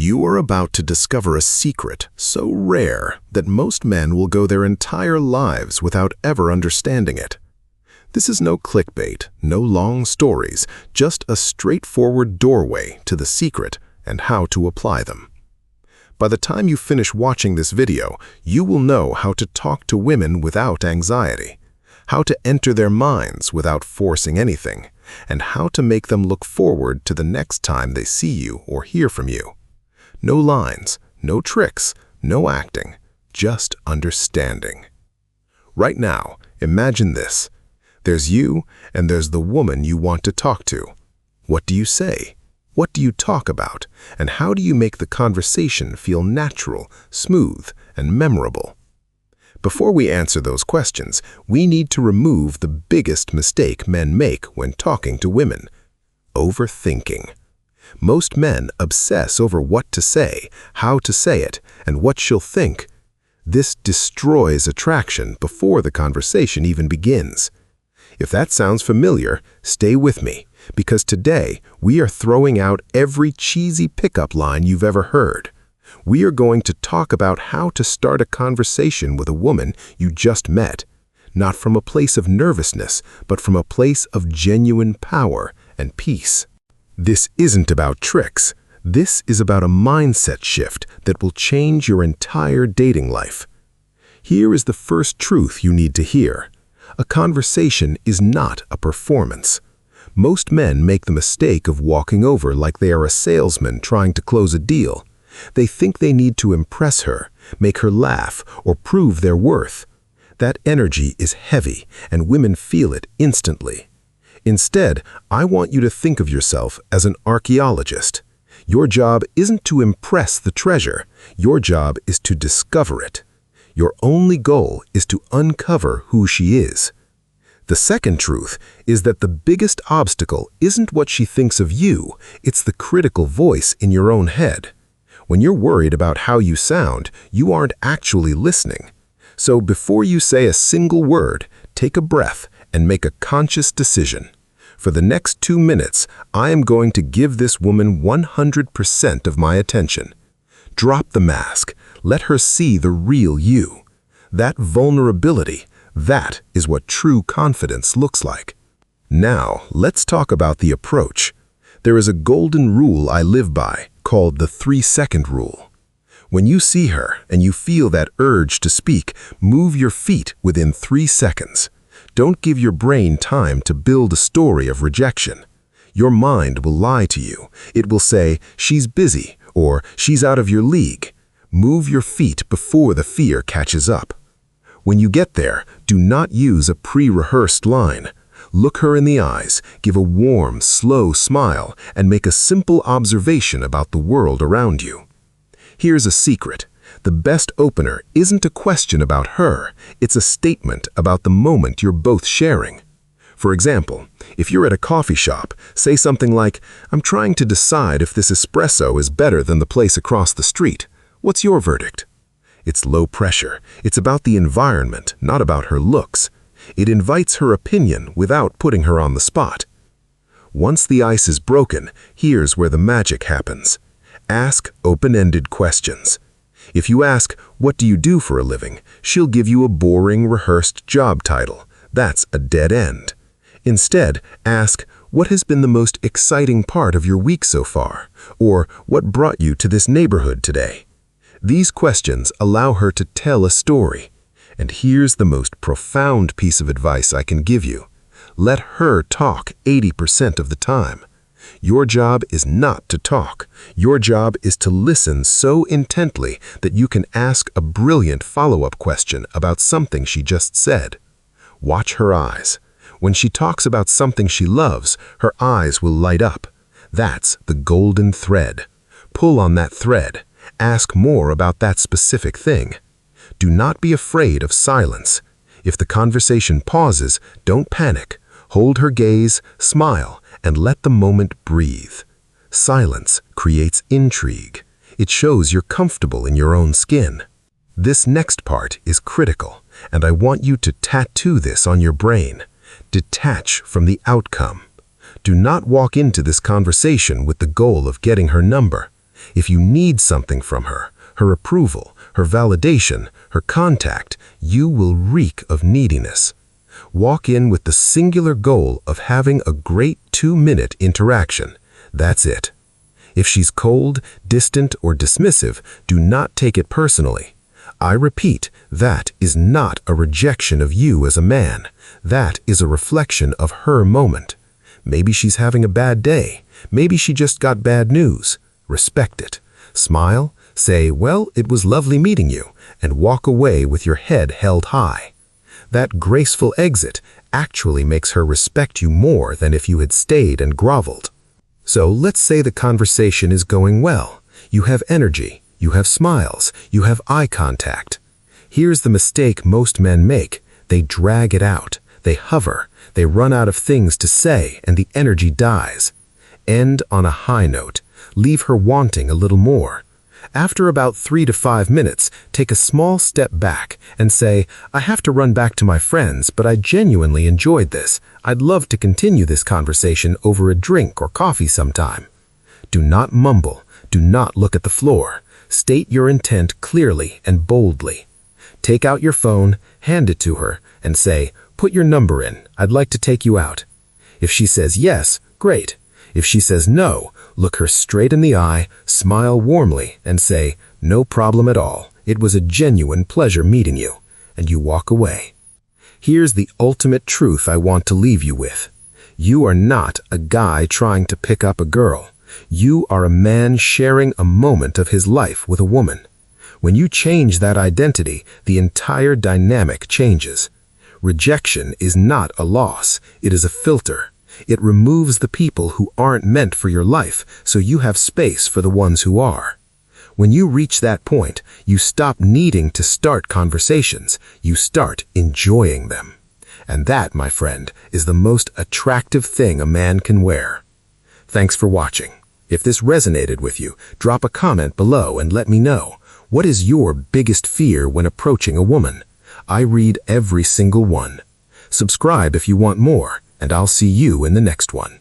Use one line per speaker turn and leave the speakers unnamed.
You are about to discover a secret so rare that most men will go their entire lives without ever understanding it. This is no clickbait, no long stories, just a straightforward doorway to the secret and how to apply them. By the time you finish watching this video, you will know how to talk to women without anxiety, how to enter their minds without forcing anything, and how to make them look forward to the next time they see you or hear from you. No lines, no tricks, no acting, just understanding. Right now, imagine this. There's you and there's the woman you want to talk to. What do you say? What do you talk about? And how do you make the conversation feel natural, smooth, and memorable? Before we answer those questions, we need to remove the biggest mistake men make when talking to women: overthinking. Most men obsess over what to say, how to say it, and what she'll think. This destroys attraction before the conversation even begins. If that sounds familiar, stay with me, because today we are throwing out every cheesy pickup line you've ever heard. We are going to talk about how to start a conversation with a woman you just met, not from a place of nervousness, but from a place of genuine power and peace. This isn't about tricks. This is about a mindset shift that will change your entire dating life. Here is the first truth you need to hear. A conversation is not a performance. Most men make the mistake of walking over like they are a salesman trying to close a deal. They think they need to impress her, make her laugh, or prove their worth. That energy is heavy, and women feel it instantly. Instead, I want you to think of yourself as an archaeologist. Your job isn't to impress the treasure. Your job is to discover it. Your only goal is to uncover who she is. The second truth is that the biggest obstacle isn't what she thinks of you, it's the critical voice in your own head. When you're worried about how you sound, you aren't actually listening. So before you say a single word, take a breath and make a conscious decision. For the next 2 minutes, I am going to give this woman 100% of my attention. Drop the mask. Let her see the real you. That vulnerability, that is what true confidence looks like. Now, let's talk about the approach. There is a golden rule I live by called the 3-second rule. When you see her and you feel that urge to speak, move your feet within 3 seconds. Don't give your brain time to build a story of rejection. Your mind will lie to you. It will say, she's busy, or she's out of your league. Move your feet before the fear catches up. When you get there, do not use a pre-rehearsed line. Look her in the eyes, give a warm, slow smile, and make a simple observation about the world around you. Here's a secret. The best opener isn't a question about her, it's a statement about the moment you're both sharing. For example, if you're at a coffee shop, say something like, "I'm trying to decide if this espresso is better than the place across the street. What's your verdict?" It's low pressure. It's about the environment, not about her looks. It invites her opinion without putting her on the spot. Once the ice is broken, here's where the magic happens. Ask open-ended questions. If you ask, "What do you do for a living?" she'll give you a boring, rehearsed job title. That's a dead end. Instead, ask, "What has been the most exciting part of your week so far?" Or, "What brought you to this neighborhood today?" These questions allow her to tell a story. And here's the most profound piece of advice I can give you. Let her talk 80% of the time. Your job is not to talk. Your job is to listen so intently that you can ask a brilliant follow-up question about something she just said. Watch her eyes. When she talks about something she loves, her eyes will light up. That's the golden thread. Pull on that thread. Ask more about that specific thing. Do not be afraid of silence. If the conversation pauses, don't panic. Hold her gaze, smile, and let the moment breathe. Silence creates intrigue. It shows you're comfortable in your own skin. This next part is critical, and I want you to tattoo this on your brain. Detach from the outcome. Do not walk into this conversation with the goal of getting her number. If you need something from her, her approval, her validation, her contact, you will reek of neediness. Walk in with the singular goal of having a great 2-minute interaction. That's it. If she's cold, distant, or dismissive, do not take it personally. I repeat, that is not a rejection of you as a man. That is a reflection of her moment. Maybe she's having a bad day. Maybe she just got bad news. Respect it. Smile, say, "Well, it was lovely meeting you," and walk away with your head held high. That graceful exit actually makes her respect you more than if you had stayed and groveled. So let's say the conversation is going well. You have energy, you have smiles, you have eye contact. Here's the mistake most men make. They drag it out. They hover. They run out of things to say and the energy dies. End on a high note. Leave her wanting a little more. After about 3 to 5 minutes, take a small step back and say, "I have to run back to my friends, but I genuinely enjoyed this. I'd love to continue this conversation over a drink or coffee sometime." Do not mumble. Do not look at the floor. State your intent clearly and boldly. Take out your phone, hand it to her, and say, "Put your number in. I'd like to take you out." If she says yes, great. If she says no, look her straight in the eye, smile warmly, and say, "No problem at all. It was a genuine pleasure meeting you," and you walk away. Here's the ultimate truth I want to leave you with. You are not a guy trying to pick up a girl. You are a man sharing a moment of his life with a woman. When you change that identity, the entire dynamic changes. Rejection is not a loss. It is a filter. It removes the people who aren't meant for your life, so you have space for the ones who are. When you reach that point, you stop needing to start conversations. You start enjoying them. And that, my friend, is the most attractive thing a man can wear. Thanks for watching. If this resonated with you, drop a comment below and let me know. What is your biggest fear when approaching a woman? I read every single one. Subscribe if you want more, and I'll see you in the next one.